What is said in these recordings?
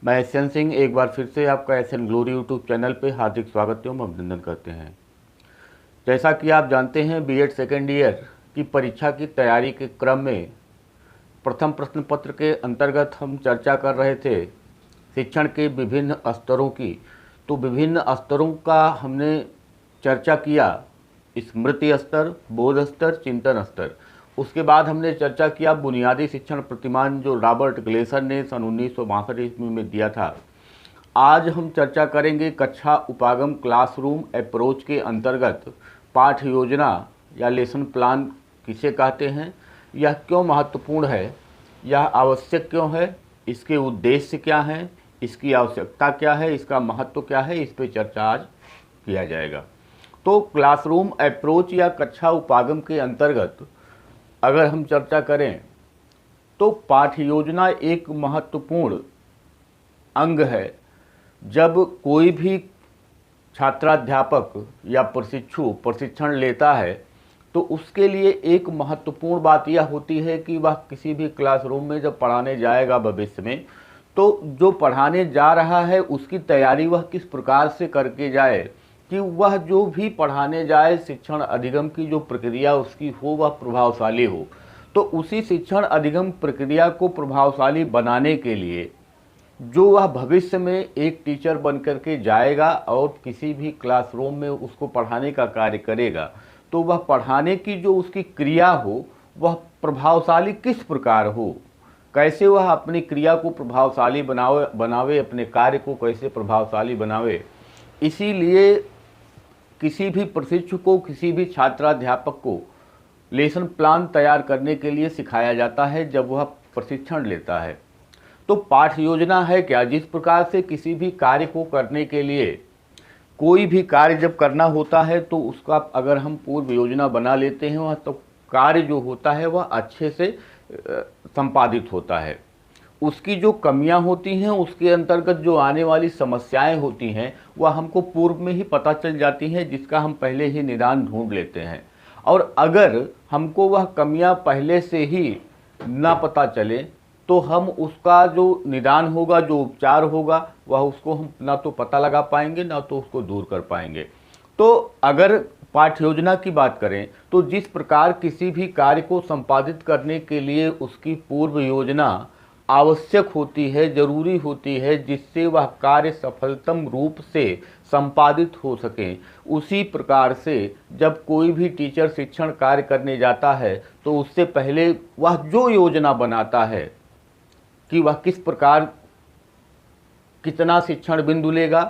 मैं एसएन सिंह एक बार फिर से आपका एसएन ग्लोरी यूट्यूब चैनल पे हार्दिक स्वागत एवं अभिनंदन करते हैं। जैसा कि आप जानते हैं, बीएड सेकेंड ईयर की परीक्षा की तैयारी के क्रम में प्रथम प्रश्न पत्र के अंतर्गत हम चर्चा कर रहे थे शिक्षण के विभिन्न स्तरों की। तो विभिन्न स्तरों का हमने चर्चा किया, स्मृति स्तर, बोध स्तर, चिंतन स्तर। उसके बाद हमने चर्चा किया बुनियादी शिक्षण प्रतिमान जो रॉबर्ट ग्लेसन ने सन 1962 ईस्वी में दिया था। आज हम चर्चा करेंगे कक्षा उपागम क्लासरूम अप्रोच के अंतर्गत पाठ योजना या लेसन प्लान किसे कहते हैं, यह क्यों महत्वपूर्ण है, यह आवश्यक क्यों है, इसके उद्देश्य क्या हैं, इसकी आवश्यकता क्या है, इसका महत्व क्या है, इस पर चर्चा आज किया जाएगा। तो क्लासरूम अप्रोच या कक्षा उपागम के अंतर्गत अगर हम चर्चा करें तो पाठ योजना एक महत्वपूर्ण अंग है। जब कोई भी छात्राध्यापक या प्रशिक्षु प्रशिक्षण लेता है तो उसके लिए एक महत्वपूर्ण बात यह होती है कि वह किसी भी क्लासरूम में जब पढ़ाने जाएगा भविष्य में, तो जो पढ़ाने जा रहा है उसकी तैयारी वह किस प्रकार से करके जाए कि वह जो भी पढ़ाने जाए शिक्षण अधिगम की जो प्रक्रिया उसकी हो वह प्रभावशाली हो। तो उसी शिक्षण अधिगम प्रक्रिया को प्रभावशाली बनाने के लिए जो वह भविष्य में एक टीचर बन कर के जाएगा और किसी भी क्लासरूम में उसको पढ़ाने का कार्य करेगा, तो वह पढ़ाने की जो उसकी क्रिया हो वह प्रभावशाली किस प्रकार हो, कैसे वह अपनी क्रिया को प्रभावशाली बनावे, अपने कार्य को कैसे प्रभावशाली बनावे। इसीलिए किसी भी प्रशिक्षु को, किसी भी छात्राध्यापक को लेसन प्लान तैयार करने के लिए सिखाया जाता है जब वह प्रशिक्षण लेता है। तो पाठ योजना है क्या? जिस प्रकार से किसी भी कार्य को करने के लिए, कोई भी कार्य जब करना होता है तो उसका अगर हम पूर्व योजना बना लेते हैं वह तो कार्य जो होता है वह अच्छे से संपादित होता है। उसकी जो कमियां होती हैं, उसके अंतर्गत जो आने वाली समस्याएं होती हैं वह हमको पूर्व में ही पता चल जाती हैं, जिसका हम पहले ही निदान ढूंढ लेते हैं। और अगर हमको वह कमियां पहले से ही ना पता चले तो हम उसका जो निदान होगा, जो उपचार होगा, वह उसको हम ना तो पता लगा पाएंगे ना तो उसको दूर कर पाएंगे। तो अगर पाठ योजना की बात करें तो जिस प्रकार किसी भी कार्य को संपादित करने के लिए उसकी पूर्व योजना आवश्यक होती है, जरूरी होती है, जिससे वह कार्य सफलतम रूप से संपादित हो सके, उसी प्रकार से जब कोई भी टीचर शिक्षण कार्य करने जाता है तो उससे पहले वह जो योजना बनाता है कि वह किस प्रकार कितना शिक्षण बिंदु लेगा।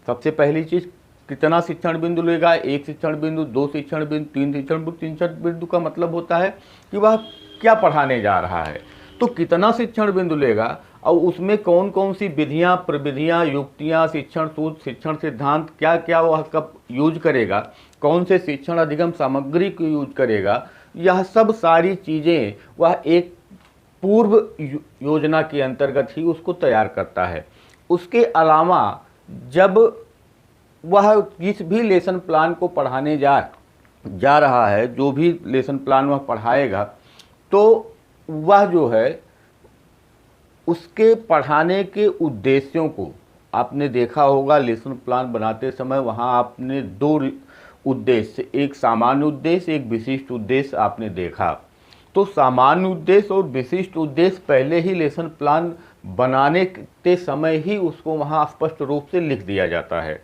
सबसे पहली चीज, कितना शिक्षण बिंदु लेगा, 1 शिक्षण बिंदु, 2 शिक्षण बिंदु, 3 शिक्षण बिंदु। 3 शिक्षण बिंदु का मतलब होता है कि वह क्या पढ़ाने जा रहा है। तो कितना शिक्षण बिंदु लेगा और उसमें कौन कौन सी विधियां, प्रविधियां, युक्तियां, शिक्षण सूत्र, शिक्षण सिद्धांत क्या क्या वह कब यूज करेगा, कौन से शिक्षण अधिगम सामग्री को यूज करेगा, यह सब सारी चीज़ें वह एक पूर्व योजना के अंतर्गत ही उसको तैयार करता है। उसके अलावा जब वह किस भी लेसन प्लान को पढ़ाने जा रहा है, जो भी लेसन प्लान वह पढ़ाएगा, तो वह जो है उसके पढ़ाने के उद्देश्यों को आपने देखा होगा। लेसन प्लान बनाते समय वहाँ आपने 2 उद्देश्य, एक सामान्य उद्देश्य, एक विशिष्ट उद्देश्य आपने देखा। तो सामान्य उद्देश्य और विशिष्ट उद्देश्य पहले ही लेसन प्लान बनाने के समय ही उसको वहाँ स्पष्ट रूप से लिख दिया जाता है।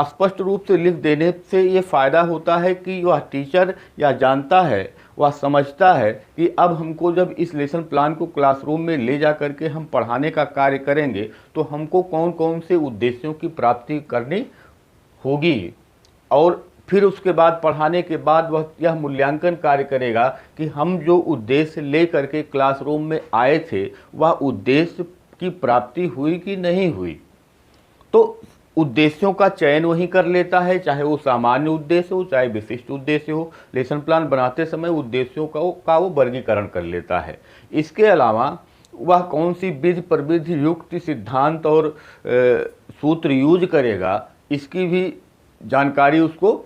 स्पष्ट रूप से लिख देने से ये फ़ायदा होता है कि वह टीचर या जानता है, वह समझता है कि अब हमको जब इस लेसन प्लान को क्लासरूम में ले जा करके हम पढ़ाने का कार्य करेंगे तो हमको कौन कौन से उद्देश्यों की प्राप्ति करनी होगी। और फिर उसके बाद पढ़ाने के बाद वह यह मूल्यांकन कार्य करेगा कि हम जो उद्देश्य ले करके क्लासरूम में आए थे वह उद्देश्य की प्राप्ति हुई कि नहीं हुई। तो उद्देश्यों का चयन वही कर लेता है, चाहे वो सामान्य उद्देश्य हो चाहे विशिष्ट उद्देश्य हो। लेसन प्लान बनाते समय उद्देश्यों का वो वर्गीकरण कर लेता है। इसके अलावा वह कौन सी विधि, प्रविधि, युक्ति, सिद्धांत और सूत्र यूज करेगा, इसकी भी जानकारी उसको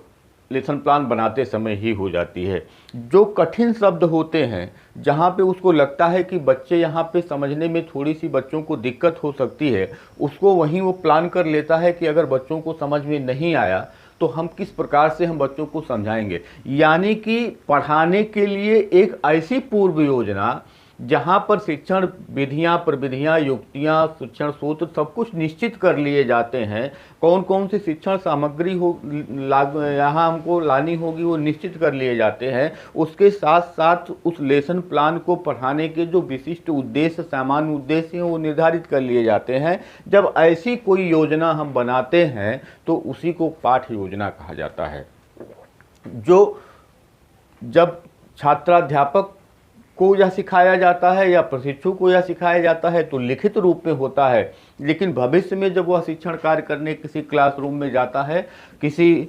लेसन प्लान बनाते समय ही हो जाती है। जो कठिन शब्द होते हैं, जहाँ पे उसको लगता है कि बच्चे यहाँ पे समझने में थोड़ी सी बच्चों को दिक्कत हो सकती है, उसको वहीं वो प्लान कर लेता है कि अगर बच्चों को समझ में नहीं आया तो हम किस प्रकार से हम बच्चों को समझाएंगे। यानी कि पढ़ाने के लिए एक ऐसी पूर्व योजना जहाँ पर शिक्षण विधियाँ, प्रविधियाँ, युक्तियाँ, शिक्षण सूत्र सब कुछ निश्चित कर लिए जाते हैं। कौन कौन सी शिक्षण सामग्री हो यहाँ हमको लानी होगी वो निश्चित कर लिए जाते हैं। उसके साथ साथ उस लेसन प्लान को पढ़ाने के जो विशिष्ट उद्देश्य, सामान्य उद्देश्य हैं वो निर्धारित कर लिए जाते हैं। जब ऐसी कोई योजना हम बनाते हैं तो उसी को पाठ योजना कहा जाता है। जो जब छात्राध्यापक को यह सिखाया जाता है या प्रशिक्षु को यह सिखाया जाता है तो लिखित रूप में होता है, लेकिन भविष्य में जब वह शिक्षण कार्य करने किसी क्लासरूम में जाता है, किसी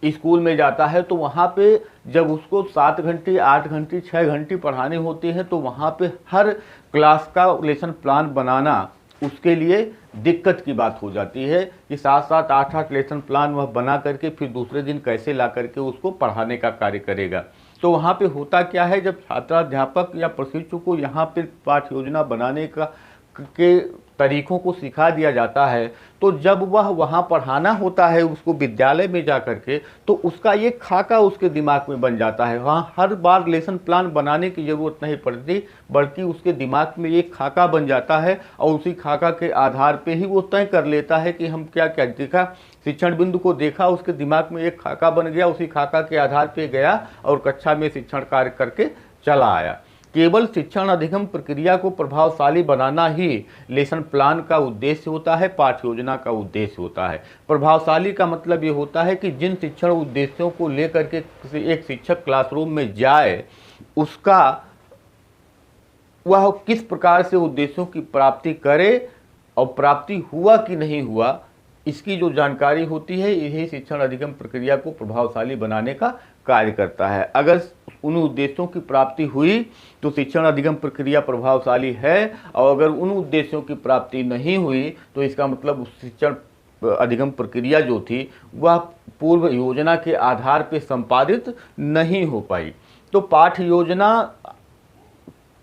स्कूल में जाता है, तो वहाँ पे जब उसको 7 घंटे, 8 घंटे, 6 घंटे पढ़ाने होते हैं तो वहाँ पे हर क्लास का लेसन प्लान बनाना उसके लिए दिक्कत की बात हो जाती है कि 7-7, 8-8 लेसन प्लान वह बना करके फिर दूसरे दिन कैसे ला करके उसको पढ़ाने का कार्य करेगा। तो वहाँ पे होता क्या है, जब छात्राध्यापक या प्रशिक्षु को यहाँ पे पाठ योजना बनाने के तरीकों को सिखा दिया जाता है, तो जब वह वहाँ पढ़ाना होता है उसको विद्यालय में जा कर के, तो उसका ये खाका उसके दिमाग में बन जाता है। वहाँ हर बार लेसन प्लान बनाने की ज़रूरत नहीं पड़ती, बल्कि उसके दिमाग में एक खाका बन जाता है और उसी खाका के आधार पे ही वो तय कर लेता है कि हम क्या क्या देखा, शिक्षण बिंदु को देखा, उसके दिमाग में एक खाका बन गया, उसी खाका के आधार पे गया और कक्षा में शिक्षण कार्य करके चला आया। केवल शिक्षण अधिगम प्रक्रिया को प्रभावशाली बनाना ही लेसन प्लान का उद्देश्य होता है, पाठ्य योजना का उद्देश्य होता है। प्रभावशाली का मतलब ये होता है कि जिन शिक्षण उद्देश्यों को लेकर के किसी एक शिक्षक क्लासरूम में जाए, उसका वह किस प्रकार से उद्देश्यों की प्राप्ति करे और प्राप्ति हुआ कि नहीं हुआ, इसकी जो जानकारी होती है यही शिक्षण अधिगम प्रक्रिया को प्रभावशाली बनाने का कार्य करता है। अगर उन उद्देश्यों की प्राप्ति हुई तो शिक्षण अधिगम प्रक्रिया प्रभावशाली है, और अगर उन उद्देश्यों की प्राप्ति नहीं हुई तो इसका मतलब शिक्षण अधिगम प्रक्रिया जो थी वह पूर्व योजना के आधार पर संपादित नहीं हो पाई। तो पाठ योजना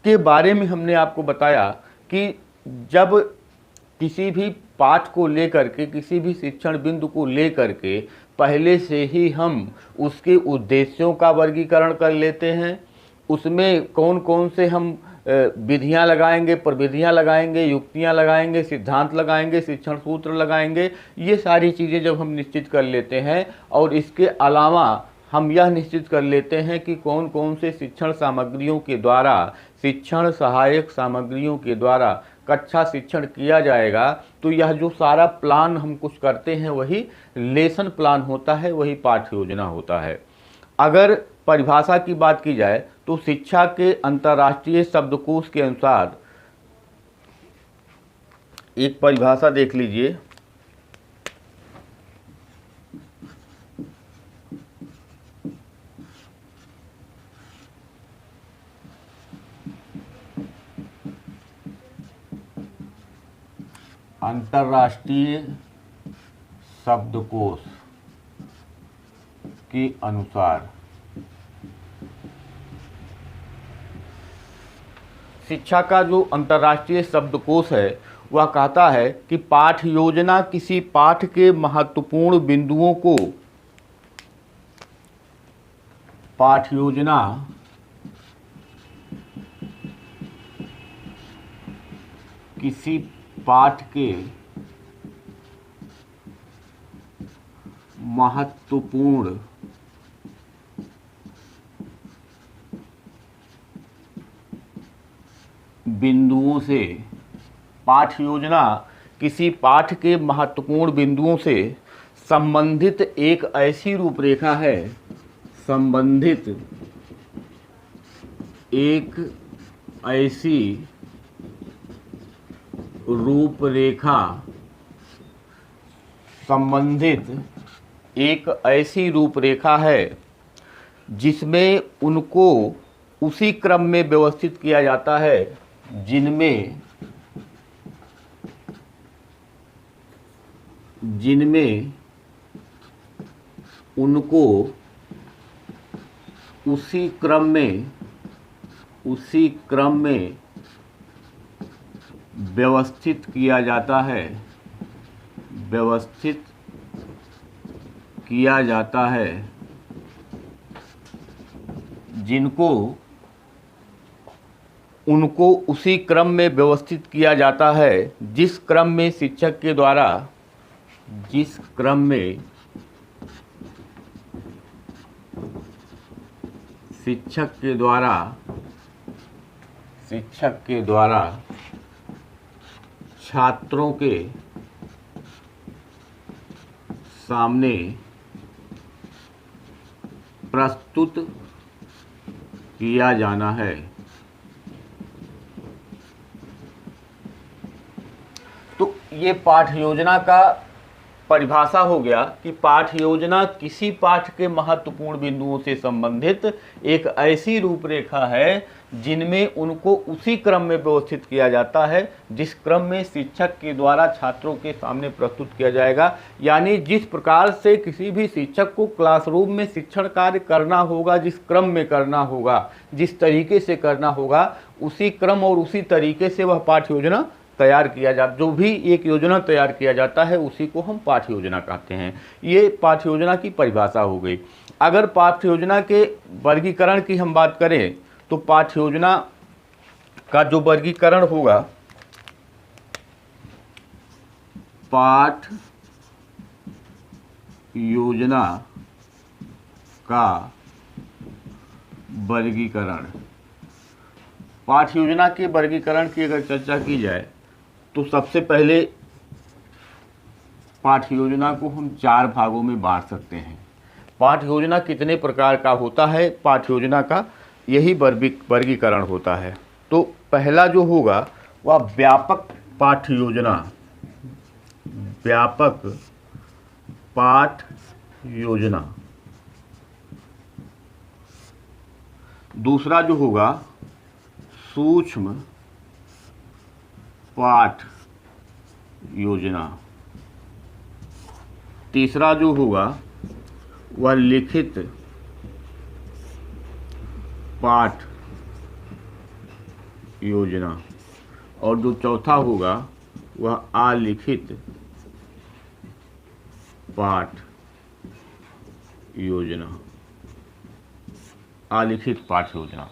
के बारे में हमने आपको बताया कि जब किसी भी पाठ को लेकर के, किसी भी शिक्षण बिंदु को लेकर के पहले से ही हम उसके उद्देश्यों का वर्गीकरण कर लेते हैं, उसमें कौन कौन से हम विधियां लगाएंगे, प्रविधियां लगाएंगे, युक्तियां लगाएंगे, सिद्धांत लगाएंगे, शिक्षण सूत्र लगाएंगे, ये सारी चीज़ें जब हम निश्चित कर लेते हैं, और इसके अलावा हम यह निश्चित कर लेते हैं कि कौन कौन से शिक्षण सामग्रियों के द्वारा, शिक्षण सहायक सामग्रियों के द्वारा कक्षा शिक्षण किया जाएगा, तो यह जो सारा प्लान हम कुछ करते हैं वही लेसन प्लान होता है, वही पाठ्य योजना होता है। अगर परिभाषा की बात की जाए तो शिक्षा के अंतर्राष्ट्रीय शब्दकोश के अनुसार एक परिभाषा देख लीजिए। अंतर्राष्ट्रीय शब्दकोश के अनुसार शिक्षा का जो अंतर्राष्ट्रीय शब्दकोश है वह कहता है कि पाठ योजना किसी पाठ के महत्वपूर्ण बिंदुओं को, पाठ योजना किसी पाठ के महत्वपूर्ण बिंदुओं से, पाठ योजना किसी पाठ के महत्वपूर्ण बिंदुओं से संबंधित एक ऐसी रूपरेखा है, संबंधित एक ऐसी रूपरेखा, संबंधित एक ऐसी रूपरेखा है जिसमें उनको उसी क्रम में व्यवस्थित किया जाता है जिनमें उनको उसी क्रम में व्यवस्थित किया जाता है, उनको उसी क्रम में व्यवस्थित किया जाता है जिस क्रम में शिक्षक के द्वारा छात्रों के सामने प्रस्तुत किया जाना है। तो ये पाठ योजना का परिभाषा हो गया कि पाठ योजना किसी पाठ के महत्वपूर्ण बिंदुओं से संबंधित एक ऐसी रूपरेखा है जिनमें उनको उसी क्रम में व्यवस्थित किया जाता है जिस क्रम में शिक्षक के द्वारा छात्रों के सामने प्रस्तुत किया जाएगा। यानी जिस प्रकार से किसी भी शिक्षक को क्लासरूम में शिक्षण कार्य करना होगा, जिस क्रम में करना होगा, जिस तरीके से करना होगा, उसी क्रम और उसी तरीके से वह पाठ योजना तैयार किया जाता, जो भी एक योजना तैयार किया जाता है उसी को हम पाठ योजना कहते हैं। ये पाठ योजना की परिभाषा हो गई। अगर पाठ योजना के वर्गीकरण की हम बात करें तो पाठ योजना का जो वर्गीकरण होगा, पाठ योजना का वर्गीकरण, पाठ योजना के वर्गीकरण की अगर चर्चा की जाए तो सबसे पहले पाठ योजना को हम 4 भागों में बांट सकते हैं। पाठ योजना कितने प्रकार का होता है, पाठ योजना का यही वर्गीकरण होता है। तो पहला जो होगा वह व्यापक पाठ योजना, व्यापक पाठ योजना। दूसरा जो होगा सूक्ष्म पाठ योजना। तीसरा जो होगा वह लिखित पाठ योजना, और जो चौथा होगा वह अलिखित पाठ योजना, अलिखित पाठ योजना।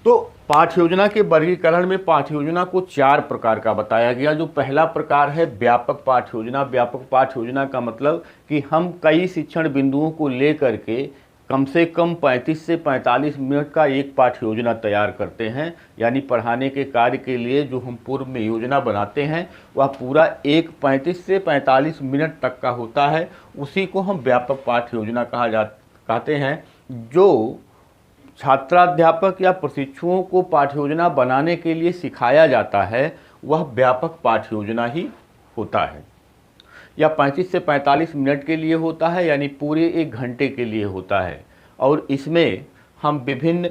तो पाठ योजना के वर्गीकरण में पाठ योजना को 4 प्रकार का बताया गया। जो पहला प्रकार है व्यापक पाठ योजना। व्यापक पाठ योजना का मतलब कि हम कई शिक्षण बिंदुओं को लेकर के कम से कम 35 से 45 मिनट का एक पाठ योजना तैयार करते हैं। यानी पढ़ाने के कार्य के लिए जो हम पूर्व में योजना बनाते हैं वह पूरा एक 35 से 45 मिनट तक का होता है। उसी को हम व्यापक पाठ योजना कहते हैं। जो छात्राध्यापक या प्रशिक्षुओं को पाठ योजना बनाने के लिए सिखाया जाता है वह व्यापक पाठ योजना ही होता है, या 35 से 45 मिनट के लिए होता है, यानी पूरे 1 घंटे के लिए होता है। और इसमें हम विभिन्न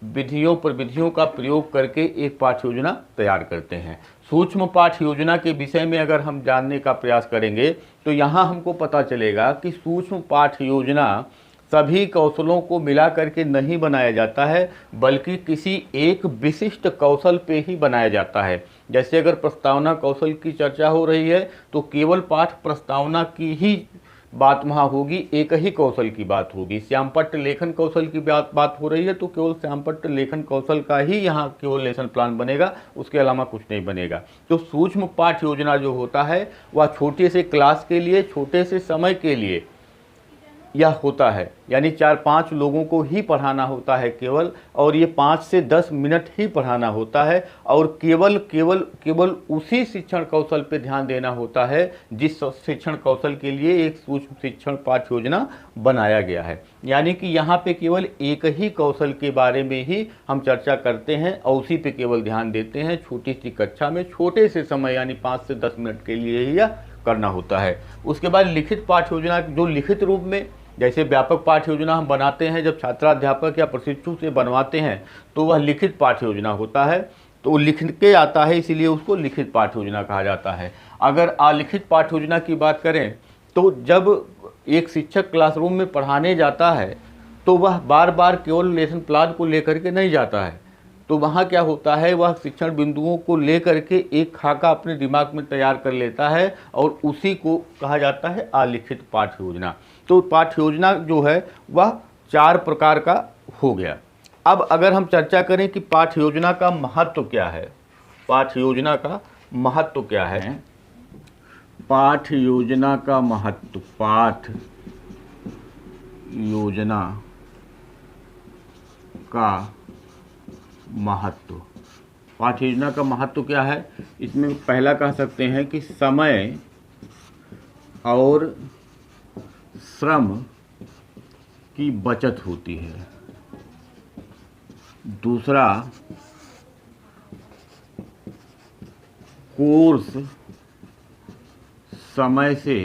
विधियों का प्रयोग करके एक पाठ योजना तैयार करते हैं। सूक्ष्म पाठ योजना के विषय में अगर हम जानने का प्रयास करेंगे तो यहाँ हमको पता चलेगा कि सूक्ष्म पाठ योजना सभी कौशलों को मिला करके नहीं बनाया जाता है, बल्कि किसी एक विशिष्ट कौशल पे ही बनाया जाता है। जैसे अगर प्रस्तावना कौशल की चर्चा हो रही है तो केवल पाठ प्रस्तावना की ही बात वहाँ होगी, एक ही कौशल की बात होगी। श्यामपट्ट लेखन कौशल की बात हो रही है तो केवल श्यामपट्ट लेखन कौशल का ही यहाँ केवल लेसन प्लान बनेगा, उसके अलावा कुछ नहीं बनेगा। तो सूक्ष्म पाठ योजना जो होता है वह छोटे से क्लास के लिए, छोटे से समय के लिए यह होता है, यानी 4-5 लोगों को ही पढ़ाना होता है केवल, और ये 5 से 10 मिनट ही पढ़ाना होता है, और केवल उसी शिक्षण कौशल पे ध्यान देना होता है जिस शिक्षण कौशल के लिए एक सूक्ष्म शिक्षण पाठ योजना बनाया गया है। यानी कि यहाँ पे केवल एक ही कौशल के बारे में ही हम चर्चा करते हैं और उसी पे केवल ध्यान देते हैं। छोटी सी कक्षा में छोटे से समय यानी 5 से 10 मिनट के लिए ही यह करना होता है। उसके बाद लिखित पाठ योजना, जो लिखित रूप में, जैसे व्यापक पाठ योजना हम बनाते हैं जब छात्राध्यापक या प्रशिक्षु से बनवाते हैं तो वह लिखित पाठ योजना होता है, तो लिख के आता है, इसीलिए उसको लिखित पाठ योजना कहा जाता है। अगर अलिखित पाठ योजना की बात करें तो जब एक शिक्षक क्लासरूम में पढ़ाने जाता है तो वह बार बार केवल लेसन प्लान को लेकर के नहीं जाता है, तो वहाँ क्या होता है, वह शिक्षण बिंदुओं को लेकर के एक खाका अपने दिमाग में तैयार कर लेता है और उसी को कहा जाता है आलिखित पाठ्य योजना। तो पाठ्य योजना जो है वह 4 प्रकार का हो गया। अब अगर हम चर्चा करें कि पाठ्य योजना का महत्व क्या है, पाठ्य योजना का महत्व क्या है, पाठ्य योजना का महत्व, पाठ्य योजना का महत्व, पाठ्य योजना का महत्व क्या है, इसमें पहला कह सकते हैं कि समय और श्रम की बचत होती है। दूसरा, कोर्स समय से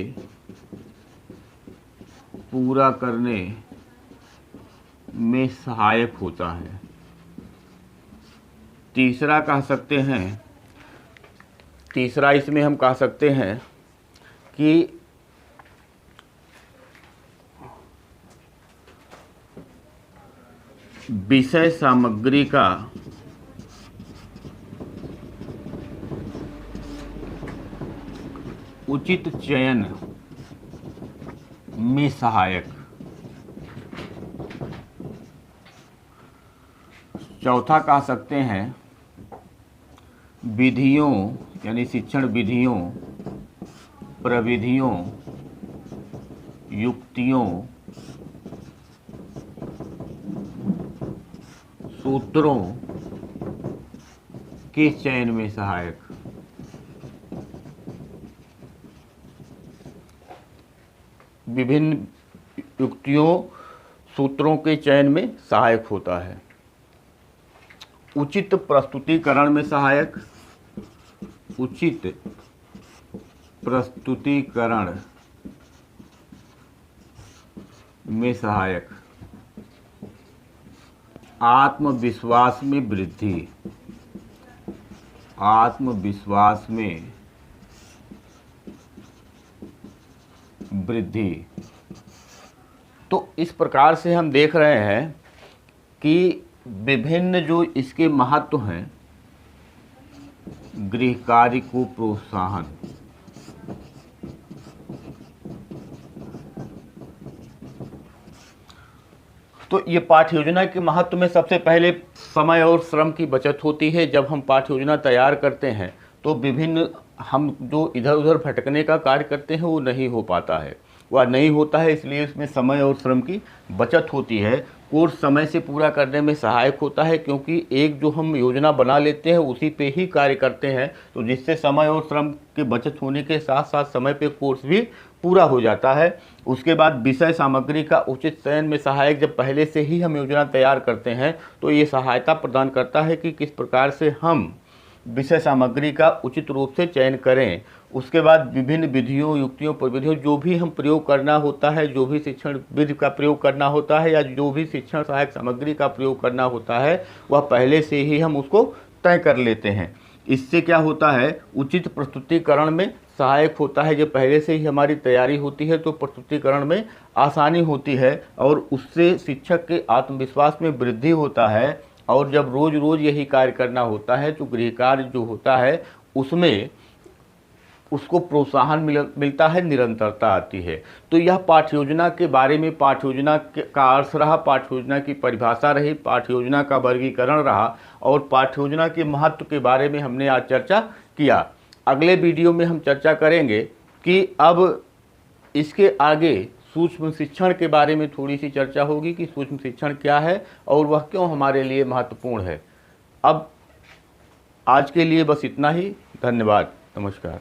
पूरा करने में सहायक होता है। तीसरा कह सकते हैं, तीसरा इसमें हम कह सकते हैं कि विषय सामग्री का उचित चयन में सहायक। चौथा कह सकते हैं विधियों यानी शिक्षण विधियों, प्रविधियों, युक्तियों, सूत्रों के चयन में सहायक। विभिन्न युक्तियों, सूत्रों के चयन में सहायक होता है। उचित प्रस्तुतिकरण में सहायक, उचित प्रस्तुतिकरण में सहायक। आत्मविश्वास में वृद्धि, आत्मविश्वास में वृद्धि। तो इस प्रकार से हम देख रहे हैं कि विभिन्न जो इसके महत्व हैं, गृह कार्य को प्रोत्साहन, तो ये पाठ्य योजना के महत्व में सबसे पहले समय और श्रम की बचत होती है। जब हम पाठ्य योजना तैयार करते हैं तो विभिन्न हम जो इधर उधर भटकने का कार्य करते हैं वो नहीं हो पाता है, वह नहीं होता है, इसलिए इसमें समय और श्रम की बचत होती है। कोर्स समय से पूरा करने में सहायक होता है क्योंकि एक जो हम योजना बना लेते हैं उसी पे ही कार्य करते हैं, तो जिससे समय और श्रम की बचत होने के साथ साथ समय पे कोर्स भी पूरा हो जाता है। उसके बाद विषय सामग्री का उचित चयन में सहायक, जब पहले से ही हम योजना तैयार करते हैं तो ये सहायता प्रदान करता है कि किस प्रकार से हम विषय सामग्री का उचित रूप से चयन करें। उसके बाद विभिन्न विधियों, युक्तियों, प्रविधियों जो भी हम प्रयोग करना होता है, जो भी शिक्षण विधि का प्रयोग करना होता है या जो भी शिक्षण सहायक सामग्री का प्रयोग करना होता है वह पहले से ही हम उसको तय कर लेते हैं। इससे क्या होता है, उचित प्रस्तुतिकरण में सहायक होता है। जब पहले से ही हमारी तैयारी होती है तो प्रस्तुतिकरण में आसानी होती है और उससे शिक्षक के आत्मविश्वास में वृद्धि होता है। और जब रोज़ रोज़ यही कार्य करना होता है तो गृह कार्य जो होता है उसमें उसको प्रोत्साहन मिलता है, निरंतरता आती है। तो यह पाठ्य योजना के बारे में, पाठ्य योजना का अर्थ रहा, पाठ्य योजना की परिभाषा रही, पाठ्य योजना का वर्गीकरण रहा और पाठ्य योजना के महत्व के बारे में हमने आज चर्चा किया। अगले वीडियो में हम चर्चा करेंगे कि अब इसके आगे सूक्ष्म शिक्षण के बारे में थोड़ी सी चर्चा होगी कि सूक्ष्म शिक्षण क्या है और वह क्यों हमारे लिए महत्वपूर्ण है। अब आज के लिए बस इतना ही। धन्यवाद, नमस्कार।